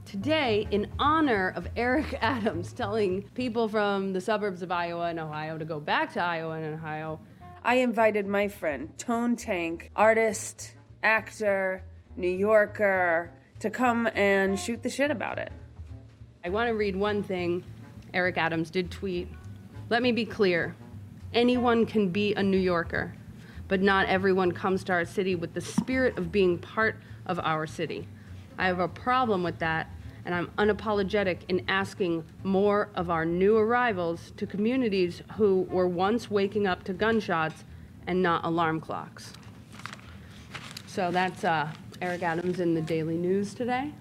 Today, in honor of Eric Adams telling people from the suburbs of Iowa and Ohio to go back to Iowa and Ohio, I invited my friend, Tone Tank, artist, actor, New Yorker, to come and shoot the shit about it. I want to read one thing Eric Adams did tweet. Let me be clear. Anyone can be a New Yorker, but not everyone comes to our city with the spirit of being part of our city. I have a problem with that, and I'm unapologetic in asking more of our new arrivals to communities who were once waking up to gunshots and not alarm clocks. So that's Eric Adams in the Daily News today.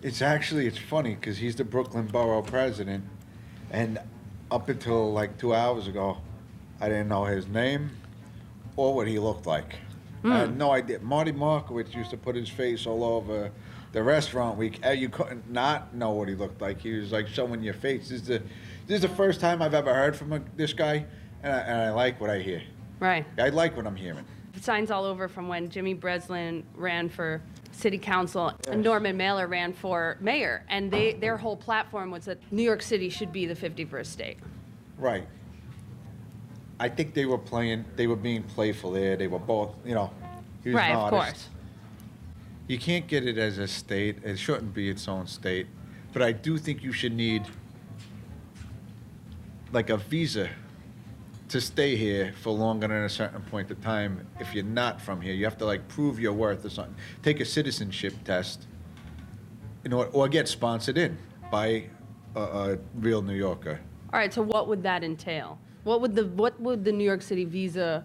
It's funny because he's the Brooklyn borough president, and up until like 2 hours ago, I didn't know his name or what he looked like. I had no idea. Marty Markowitz used to put his face all over the restaurant week. You couldn't not know what he looked like. He was like showing your face. This is the first time I've ever heard from this guy, and I like what I hear. Right. I like what I'm hearing. Signs all over from when Jimmy Breslin ran for city council and Norman Mailer ran for mayor, and their whole platform was that New York City should be the 51st state. Right. I think they were being playful there. They were both, he was right, an of artist. course. You can't get it as a state. It shouldn't be its own state. But I do think you should need like a visa to stay here for longer than a certain point of time. If you're not from here, you have to like prove your worth or something. Take a citizenship test, or get sponsored in by a real New Yorker. All right, so what would that entail? What would the New York City visa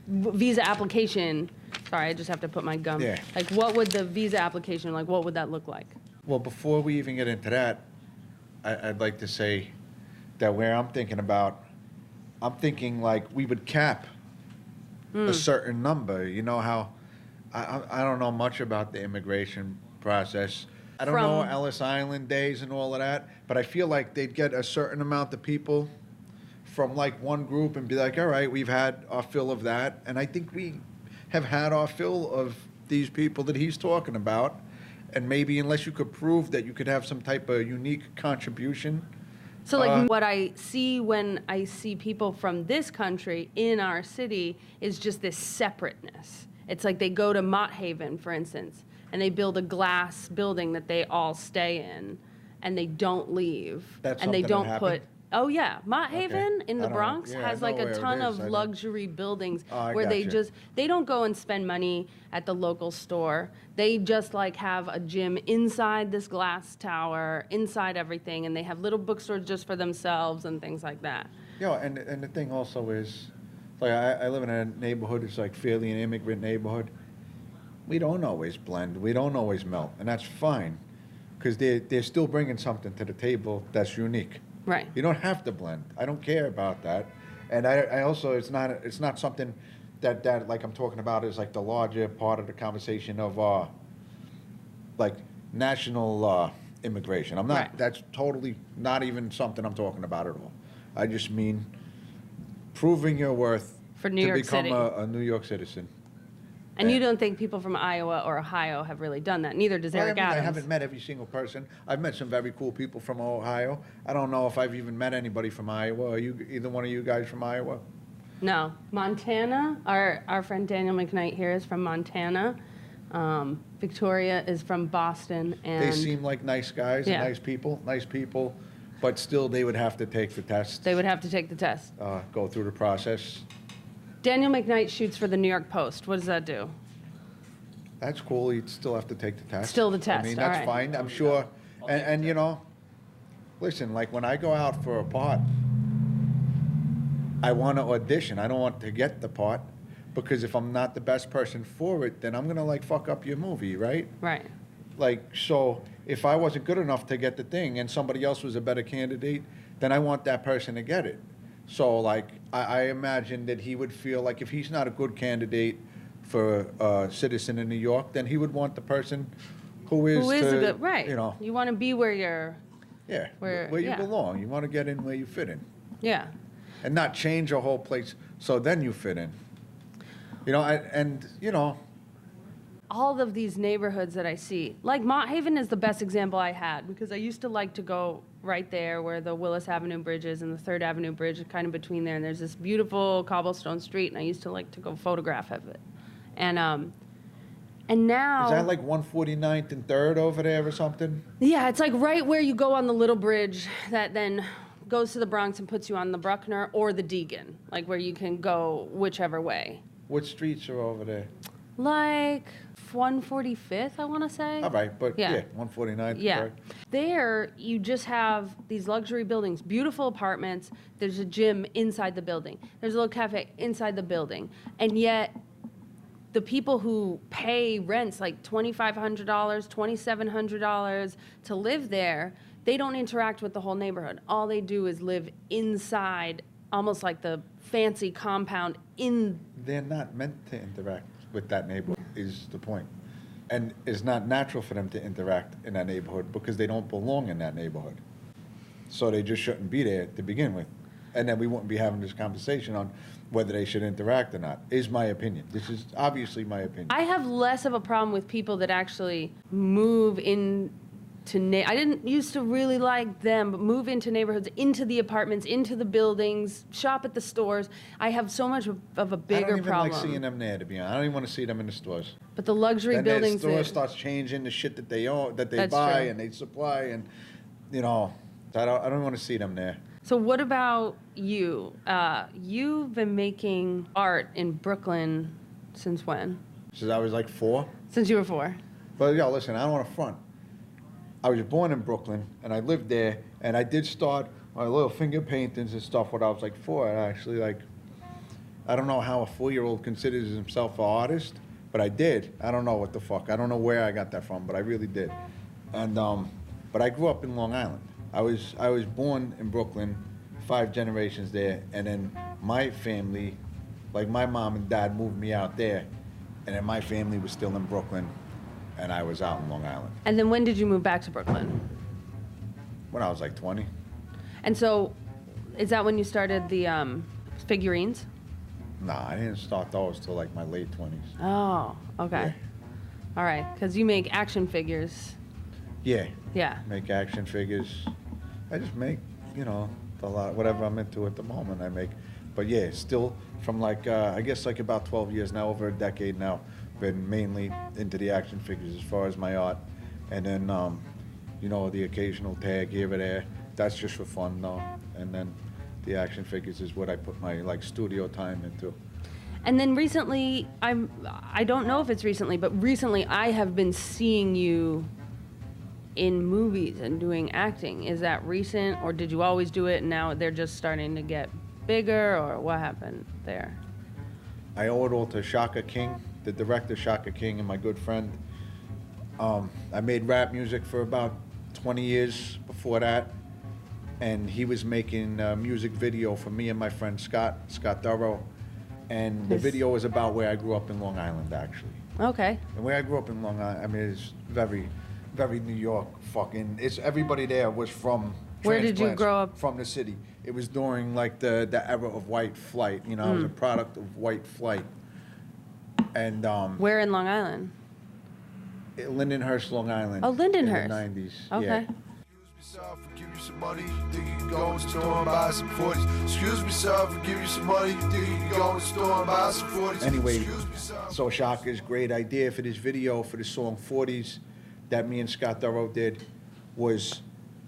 application? Sorry, I just have to put my gum. Yeah. Like, what would the visa application, like, what would that look like? Well, before we even get into that, I'd like to say that where I'm thinking like we would cap a certain number. You know how I don't know much about the immigration process. I don't know Ellis Island days and all of that, but I feel like they'd get a certain amount of people from like one group and be like, all right, we've had our fill of that. And I think we have had our fill of these people that he's talking about. And maybe unless you could prove that you could have some type of unique contribution. So like what I see when I see people from this country in our city is just this separateness. It's like they go to Mott Haven, for instance, and they build a glass building that they all stay in, and they don't leave. That's and they something don't that put. happened? Oh yeah, Mott Haven in the I don't- Bronx yeah, I has know like where a it ton is. of I know. luxury buildings Oh, I where gotcha. they don't go and spend money at the local store. They just like have a gym inside this glass tower, inside everything, and they have little bookstores just for themselves and things like that. And the thing also is, like I live in a neighborhood, it's like fairly an immigrant neighborhood. We don't always blend, we don't always melt, and that's fine, because they're still bringing something to the table that's unique. Right. You don't have to blend. I don't care about that, and I also it's not something that like I'm talking about is like the larger part of the conversation of like national immigration. I'm not. Right. That's totally not even something I'm talking about at all. I just mean proving your worth For New to York become City. a New York citizen. And you don't think people from Iowa or Ohio have really done that? Neither does Eric Adams. I haven't met every single person. I've met some very cool people from Ohio. I don't know if I've even met anybody from Iowa. Are you either one of you guys from Iowa? No. Montana, our friend Daniel McKnight here is from Montana. Victoria is from Boston. And They seem like nice guys Yeah. and nice people, but still they would have to take the test. they would have to take the test. Go through the process. Daniel McKnight shoots for the New York Post. What does that do? That's cool. You'd still have to take the test. Still the test, I mean, all that's right. fine. I'm sure. And you know, listen, like when I go out for a part, I want to audition. I don't want to get the part, because if I'm not the best person for it, then I'm going to like fuck up your movie, right? Right. Like, so if I wasn't good enough to get the thing and somebody else was a better candidate, then I want that person to get it. So like, I imagine that he would feel like if he's not a good candidate for a citizen in New York, then he would want the person who is a good, right. You know, You want to be where you're, yeah, where you yeah. belong. You want to get in where you fit in, yeah. and not change your whole place so then you fit in. You know, and you know, all of these neighborhoods that I see. Like Mott Haven is the best example I had because I used to like to go right there where the Willis Avenue Bridge is and the 3rd Avenue Bridge is kind of between there. And there's this beautiful cobblestone street, and I used to like to go photograph of it. And now... Is that like 149th and 3rd over there or something? Yeah, it's like right where you go on the little bridge that then goes to the Bronx and puts you on the Bruckner or the Deegan, like where you can go whichever way. What streets are over there? Like 145th, I want to say. All right, but yeah 149th. Yeah. Right. There, you just have these luxury buildings, beautiful apartments. There's a gym inside the building. There's a little cafe inside the building. And yet, the people who pay rents like $2,500, $2,700 to live there, they don't interact with the whole neighborhood. All they do is live inside, almost like the fancy compound in... They're not meant to interact with that neighborhood, is the point. And it's not natural for them to interact in that neighborhood because they don't belong in that neighborhood. So they just shouldn't be there to begin with. And then we wouldn't be having this conversation on whether they should interact or not, is my opinion. This is obviously my opinion. I have less of a problem with people that actually move in to I didn't used to really like them, but move into neighborhoods, into the apartments, into the buildings, shop at the stores. I have so much of a bigger problem. I don't even like seeing them there, to be honest. I don't even want to see them in the stores. But the luxury then buildings... Then the store starts changing the shit that they own, that they buy, and they supply, and, you know, I don't want to see them there. So what about you? You've been making art in Brooklyn since when? Since I was like 4. Since you were 4. But, yo, listen, I don't want to front. I was born in Brooklyn, and I lived there, and I did start my little finger paintings and stuff when I was like 4. And actually, like, I don't know how a 4-year-old considers himself an artist, but I did. I don't know what the fuck. I don't know where I got that from, but I really did. And but I grew up in Long Island. I was born in Brooklyn, 5 generations there, and then my family, like my mom and dad, moved me out there, and then my family was still in Brooklyn. And I was out in Long Island. And then when did you move back to Brooklyn? When I was like 20. And so, is that when you started the figurines? Nah, I didn't start those till like my late 20s. Oh, okay. Yeah. All right, because you make action figures. Yeah. Yeah. Make action figures. I just make, you know, whatever I'm into at the moment I make. But yeah, still from like, I guess like about 12 years now, over a decade now. Been mainly into the action figures as far as my art, and then you know, the occasional tag here or there. That's just for fun though, and then the action figures is what I put my like studio time into. And then recently, I don't know if it's recently, but recently I have been seeing you in movies and doing acting. Is that recent, or did you always do it and now they're just starting to get bigger, or what happened there? I owe it all to Shaka King, the director Shaka King, and my good friend. I made rap music for about 20 years before that, and he was making a music video for me and my friend Scott Durrow, and the video was about where I grew up in Long Island, actually. Okay. And where I grew up in Long Island, I mean, it's very, very New York fucking, everybody there was from Where did you grow up? From the city. It was during like the era of white flight, you know, I was a product of white flight. And where in Long Island? Lindenhurst, Long Island. Oh, Lindenhurst. In the 90s. Okay. Yeah. I'll give you some money. Think you can go in the store and buy some 40s. Excuse me, sir, I'll give you some money. Think you can go in the store and buy some 40s. Anyway, so Shaka's great idea for this video for the song 40s that me and Scott Durrow did was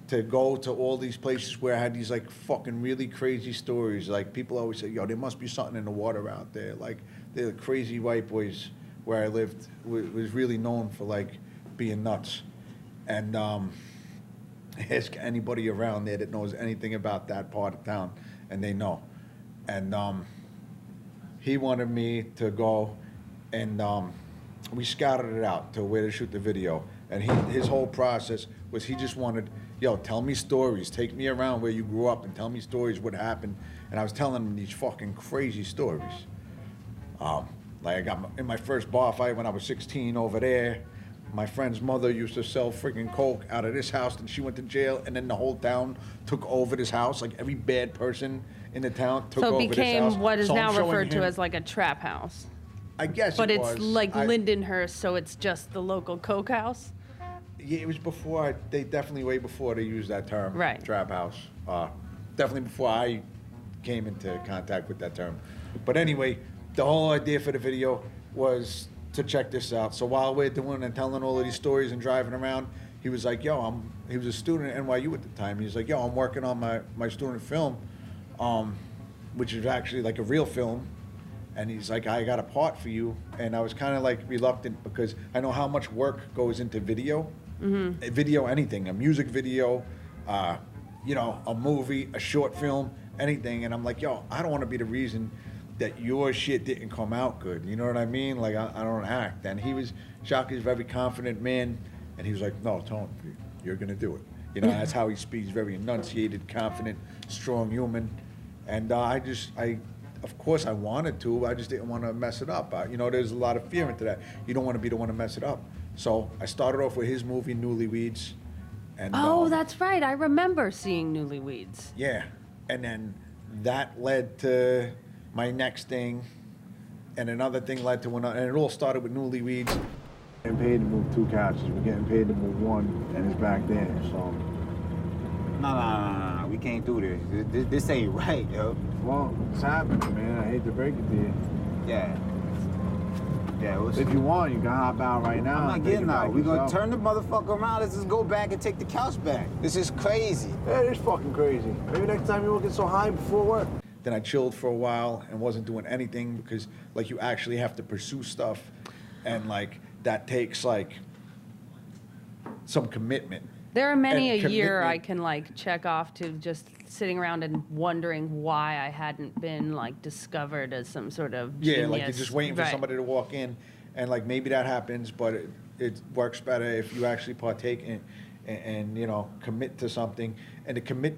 to go to all these places where I had these like fucking really crazy stories. Like people always say, yo, there must be something in the water out there. Like the crazy white boys where I lived was really known for like being nuts. And ask anybody around there that knows anything about that part of town, and they know. And he wanted me to go, and we scouted it out to where to shoot the video. And his whole process was he just wanted, yo, tell me stories, take me around where you grew up and tell me stories what happened. And I was telling him these fucking crazy stories. Like I got in my first bar fight when I was 16 over there. My friend's mother used to sell freaking coke out of this house, and she went to jail, and then the whole town took over this house. Like every bad person in the town took over this house. So it became what is now referred to as like a trap house. I guess But it it's was. like Lindenhurst, so it's just the local coke house? Yeah, it was before, they definitely way before they used that term. Right. Trap house. Definitely before I came into contact with that term. But anyway, the whole idea for the video was to check this out. So while we're doing and telling all of these stories and driving around, he was like, yo, he was a student at NYU at the time. He was like, yo, I'm working on my student film, which is actually like a real film. And he's like, I got a part for you. And I was kind of like reluctant because I know how much work goes into video. Mm-hmm. Video, anything, a music video, you know, a movie, a short film, anything. And I'm like, yo, I don't want to be the reason that your shit didn't come out good. You know what I mean? Like, I don't act. And Shaka's a very confident man. And he was like, no, Tone, you're going to do it. You know, that's how he speaks, very enunciated, confident, strong human. And of course I wanted to, I just didn't want to mess it up. You know, there's a lot of fear into that. You don't want to be the one to mess it up. So I started off with his movie, Newlyweds. And, that's right. I remember seeing Newlyweds. Yeah. And then that led to my next thing. And another thing led to another. And it all started with Newlyweds. Getting paid to move 2 couches. We're getting paid to move 1, and it's back there, so. No. We can't do this. This ain't right, yo. Well, it's happening, man. I hate to break it to you. Yeah. If you want, you can hop out right now. I'm not getting out. We're gonna turn the motherfucker around. Let's just go back and take the couch back. This is crazy. Yeah, it is fucking crazy. Maybe next time you won't get so high before work. Then I chilled for a while and wasn't doing anything because, like, you actually have to pursue stuff, and like that takes like some commitment. There are many And a year commitment. I can like check off to just sitting around and wondering why I hadn't been like discovered as some sort of genius. Yeah, like you're just waiting for somebody to walk in, and like maybe that happens, but it works better if you actually partake in and you know, commit to something. And to commit,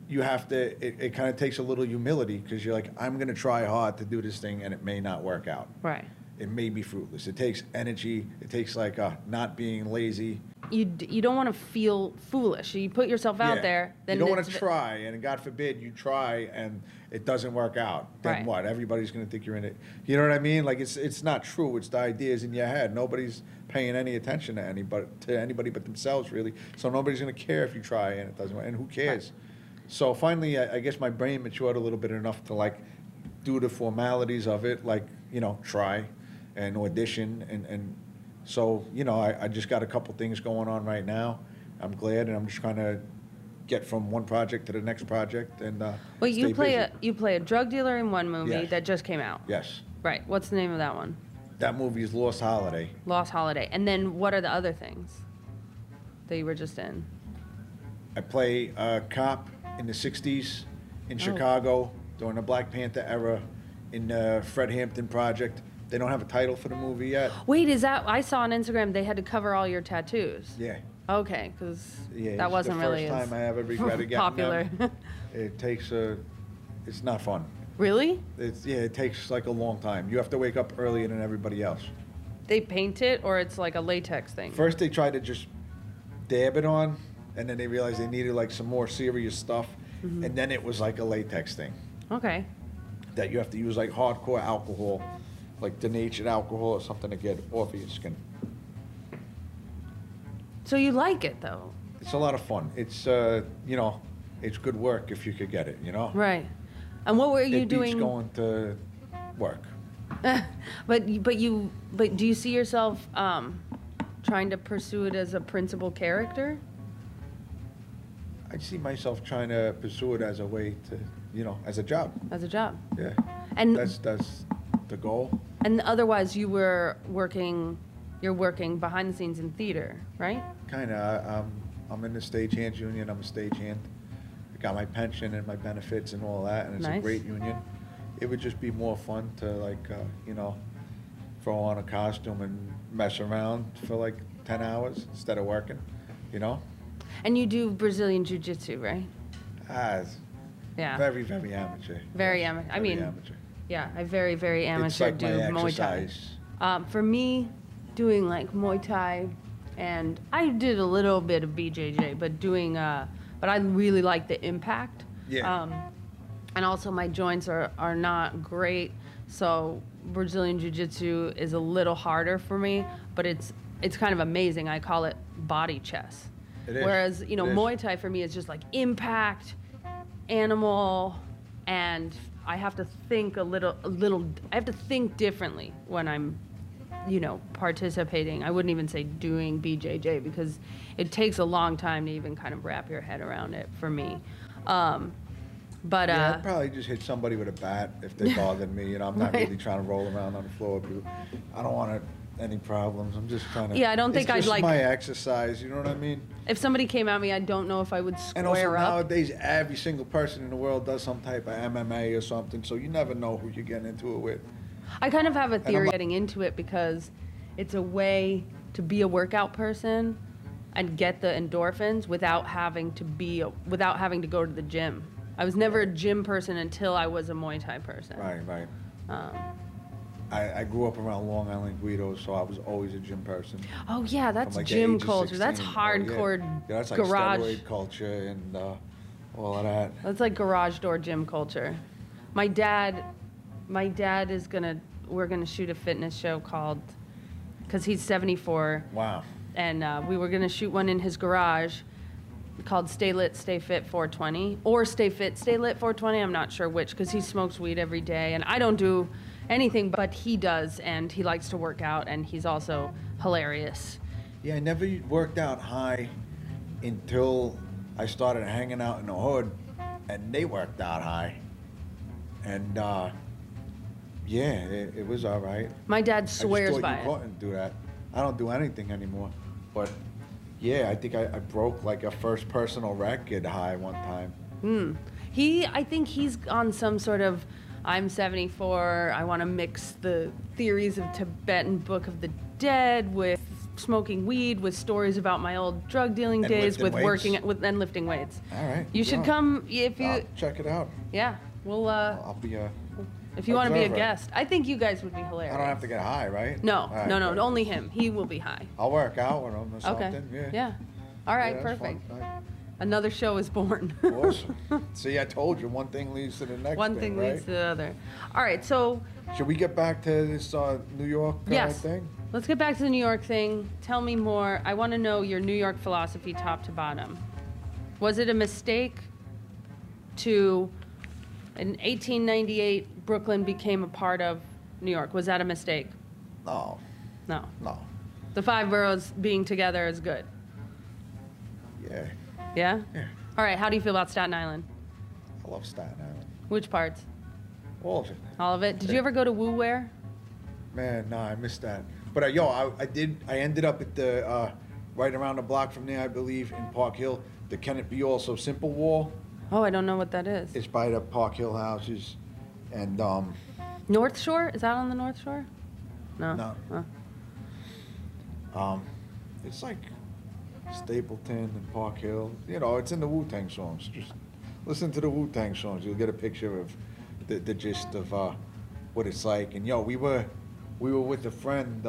you have to. It kind of takes a little humility because you're like, I'm gonna try hard to do this thing, and it may not work out. Right. It may be fruitless. It takes energy. It takes like not being lazy. You don't want to feel foolish. You put yourself out there. Then you don't want to try, and God forbid you try and it doesn't work out. Then Right. what? Everybody's going to think you're in it. You know what I mean? Like it's not true. It's the ideas in your head. Nobody's paying any attention to anybody but themselves, really. So nobody's going to care if you try and it doesn't work. And who cares? So finally, I guess my brain matured a little bit enough to like do the formalities of it, like, you know, try and audition and so, you know, I just got a couple things going on right now. I'm glad, and I'm just trying to get from one project to the next project and Wait, you stay play a drug dealer in one movie Yes. that just came out. Yes. Right. What's the name of that one? That movie is Lost Holiday. Lost Holiday. And then what are the other things that you were just in? I play a cop in the 60s in Chicago during the Black Panther era in the Fred Hampton Project. They don't have a title for the movie yet. Wait, is that, I saw on Instagram they had to cover all your tattoos. Yeah. Okay, because Yeah, that it's wasn't the really first time I ever regretted getting popular. them. It takes it's not fun. Really? It takes like a long time. You have to wake up earlier than everybody else. They paint it, or it's like a latex thing? First they tried to just dab it on, and then they realized they needed like some more serious stuff, and then it was like a latex thing Okay. that you have to use like hardcore alcohol, like denatured alcohol or something to get off of your skin. So you like it, though? It's a lot of fun. It's you know, it's good work if you could get it, you know. Right. And what were you It beats doing? going to work. But do you see yourself trying to pursue it as a principal character? I see myself trying to pursue it as a way to, you know, as a job. As a job? Yeah. And That's the goal. and otherwise you're working behind the scenes in theater, right? Kind of. I'm in the stagehands union. I'm a stagehand. I got my pension and my benefits and all that, and it's Nice. a great union. It would just be more fun to like, you know, throw on a costume and mess around for like 10 hours instead of working, you know? And you do Brazilian Jiu-Jitsu, right? It's Yeah. very, very amateur. Very Yes, amateur. I very mean, amateur. yeah, I very, very amateur It's like do my Muay Thai. exercise. For me, doing like Muay Thai, and I did a little bit of BJJ, but but I really like the impact. Yeah. And also my joints are not great, so Brazilian Jiu-Jitsu is a little harder for me, but it's kind of amazing. I call it body chess. It is. Whereas, It Muay is. Thai for me is just like impact, animal, and I have to think I have to think differently when I'm, participating. I wouldn't even say doing BJJ because it takes a long time to even kind of wrap your head around it for me. But yeah, I'd probably just hit somebody with a bat if they bothered me. I'm not Right. really trying to roll around on the floor. I don't want any problems. I'm just trying to. Yeah, I don't think I'd it's just like- my exercise. You know what I mean? if somebody came at me, I don't know if I would square And also up. nowadays, every single person in the world does some type of MMA or something, so you never know who you're getting into it with. I kind of have a theory I'm- getting into it because it's a way to be a workout person and get the endorphins without having to go to the gym. I was never a gym person until I was a Muay Thai person. Right. I grew up around Long Island Guido, so I was always a gym person. Oh yeah, that's From, like, the gym age of culture. That's 16. hardcore Yeah, that's like garage. steroid culture and all of that. That's like garage door gym culture. My dad is we're gonna shoot a fitness show because he's 74. Wow. And we were gonna shoot one in his garage called Stay Lit, Stay Fit 420, or Stay Fit, Stay Lit 420. I'm not sure which, because he smokes weed every day, and I don't do anything, but he does, and he likes to work out, and he's also hilarious. Yeah, I never worked out high until I started hanging out in the hood, and they worked out high. And yeah, it was all right. My dad swears I just by thought you it. couldn't do that. I don't do anything anymore. But yeah, I think I broke like a first personal record high one time. I think he's on some sort of, I'm 74, I want to mix the theories of Tibetan Book of the Dead with smoking weed, with stories about my old drug dealing And days, lifting with weights. working with and lifting weights. All right. You should yeah. come if you. I'll check it out. Yeah, we'll. I'll be a. If you want to be a observer. guest, I think you guys would be hilarious. I don't have to get high, right? No, All right, no, good. only him. He will be high. I'll work out with him or something. Okay. Yeah. All right, Yeah, that's perfect. fun. All right. Another show is born. Awesome. See, I told you, one thing leads to the next One thing right? leads to the other. All right, so Should we get back to this New York yes, thing? let's get back to the New York thing. Tell me more. I want to know your New York philosophy, top to bottom. Was it a mistake in 1898, Brooklyn became a part of New York? Was that a mistake? No. No. No. The 5 boroughs being together is good. Yeah. Yeah? Yeah. All right, how do you feel about Staten Island? I love Staten Island. Which parts? All of it. All of it? Did you ever go to Woo Where? Man, no, I missed that. But I ended up at the right around the block from there, I believe, in Park Hill. The Can It Be Also Simple Wall. Oh, I don't know what that is. It's by the Park Hill houses, and North Shore? Is that on the North Shore? No. No. Oh. It's like Stapleton and Park Hill. It's in the Wu-Tang songs. Just listen to the Wu-Tang songs. You'll get a picture of the gist of what it's like. And we were with a friend,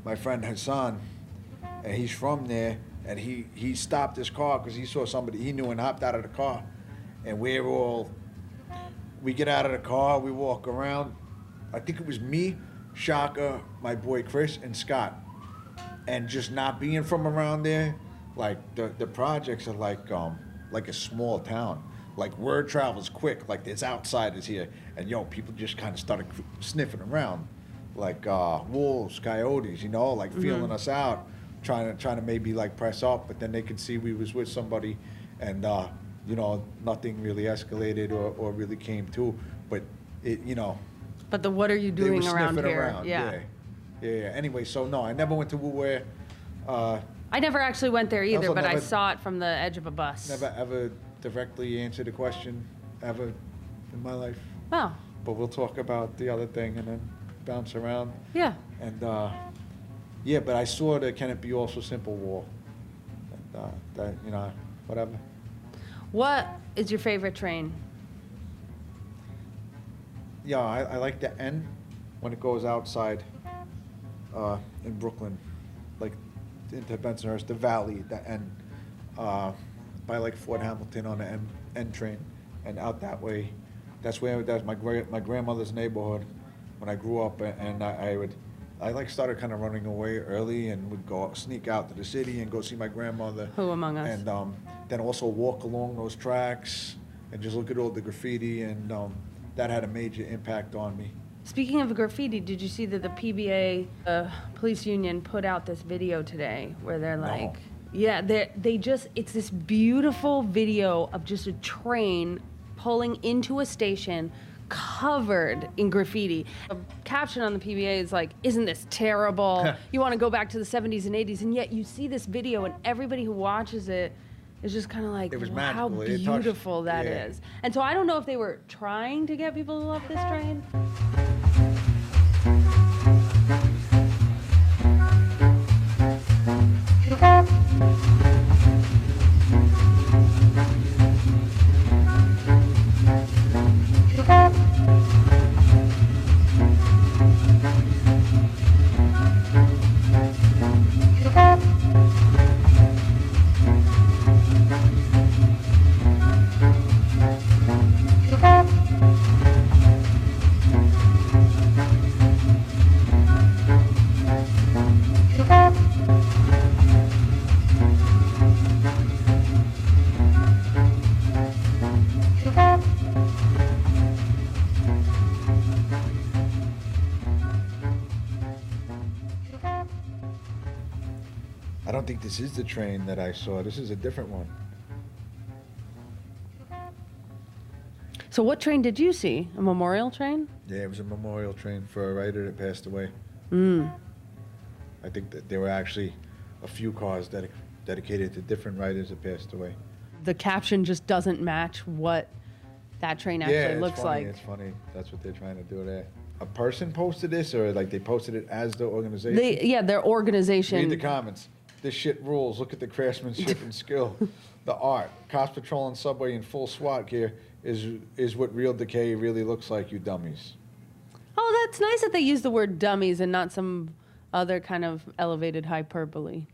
my friend Hassan, and he's from there. And he stopped his car because he saw somebody he knew and hopped out of the car. And we get out of the car, we walk around. I think it was me, Shaka, my boy Chris, and Scott. And just not being from around there, like the projects are like a small town. Like word travels quick, like there's outsiders here. And people just kind of started sniffing around. Like wolves, coyotes, like feeling us out. Trying to maybe like press up, but then they could see we was with somebody, and nothing really escalated or really came to. But it, But what are you they were doing around sniffing here? around. Yeah. Anyway, so no, I never went to Woo-Where. I never actually went there either, also but I never- saw it from the edge of a bus. Never ever directly answered a question ever in my life. Oh, But we'll talk about the other thing and then bounce around. yeah. And yeah, but I saw the Can It Be Also Simple Wall. And that, whatever. What is your favorite train? Yeah, I like the N when it goes outside in Brooklyn, like into Bensonhurst, the Valley, the N, by like Fort Hamilton on the N train, and out that way. That's my grandmother's neighborhood. when I grew up, and I like started kind of running away early and would go sneak out to the city and go see my grandmother. Who among us? And then also walk along those tracks and just look at all the graffiti, and that had a major impact on me. Speaking of graffiti, did you see that the PBA, police union, put out this video today where they're like, No. yeah, it's this beautiful video of just a train pulling into a station covered in graffiti. The caption on the PBA is like, isn't this terrible? You want to go back to the 70s and 80s, and yet you see this video and everybody who watches it is just kind of like, It was wow, how magical. It touched- beautiful that yeah. is. And so I don't know if they were trying to get people to love this train. I don't think this is the train that I saw. This is a different one. So what train did you see? A memorial train? Yeah, it was a memorial train for a writer that passed away. I think that there were actually a few cars dedicated to different writers that passed away. The caption just doesn't match what that train actually Yeah, it's looks funny, like. It's funny. That's what they're trying to do there. A person posted this, or like they posted it as the organization? Their organization. Read the comments. This shit rules. Look at the craftsmanship and skill. The art. Cops patrolling subway in full SWAT gear is what real decay really looks like, you dummies. Oh, that's nice that they use the word dummies and not some other kind of elevated hyperbole.